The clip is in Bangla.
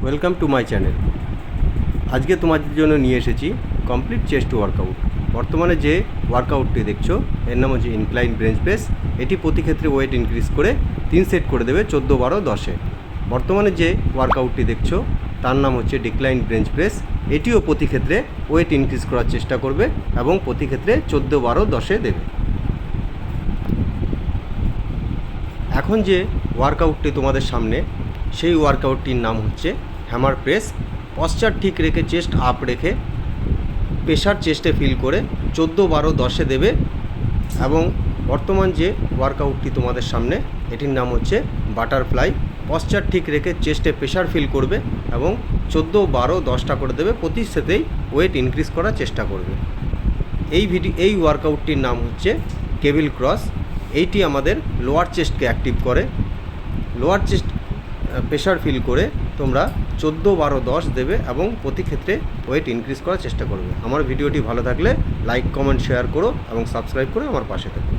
Welcome to my channel. আজকে তোমাদের জন্য নিয়ে এসেছি কমপ্লিট চেস্ট ওয়ার্কআউট। বর্তমানে যে ওয়ার্কআউটটি দেখছো এর নাম হচ্ছে ইনক্লাইন বেঞ্চ প্রেস। এটি প্রতি ক্ষেত্রে ওয়েট ইনক্রিজ করে 3 সেট করে দেবে 14, 12, 10-এ। বর্তমানে যে ওয়ার্কআউটটি দেখছো তার নাম হচ্ছে ডিক্লাইন বেঞ্চ প্রেস। এটিও প্রতি ক্ষেত্রে ওয়েট ইনক্রিজ করার চেষ্টা করবে এবং প্রতি ক্ষেত্রে 14, 12, 10-এ দেবে। এখন যে ওয়ার্কআউটটি তোমাদের সামনে, সেই ওয়ার্কআউটটির নাম হচ্ছে হ্যামার প্রেস। পশ্চার ঠিক রেখে চেস্ট আপ রেখে প্রেশার চেস্টে ফিল করে 14, 12, 10-এ দেবে। এবং বর্তমান যে ওয়ার্কআউটটি তোমাদের সামনে এটির নাম হচ্ছে বাটারফ্লাই। পশ্চার ঠিক রেখে চেস্টে প্রেশার ফিল করবে এবং 14, 12, 10টা করে দেবে। প্রতি সেটেই ওয়েট ইনক্রিজ করার চেষ্টা করবে। এই ওয়ার্কআউটটির নাম হচ্ছে কেবল ক্রস। এইটি আমাদের লোয়ার চেস্টকে অ্যাক্টিভ করে। লোয়ার চেস্ট প্রেশার ফিল করে তোমরা 14, 12, 10 দেবে এবং প্রতি ক্ষেত্রে ওয়েট ইনক্রিজ করার চেষ্টা করবে। আমার ভিডিওটি ভালো থাকলে লাইক, কমেন্ট, শেয়ার করো এবং সাবস্ক্রাইব করে আমার পাশে থাকো।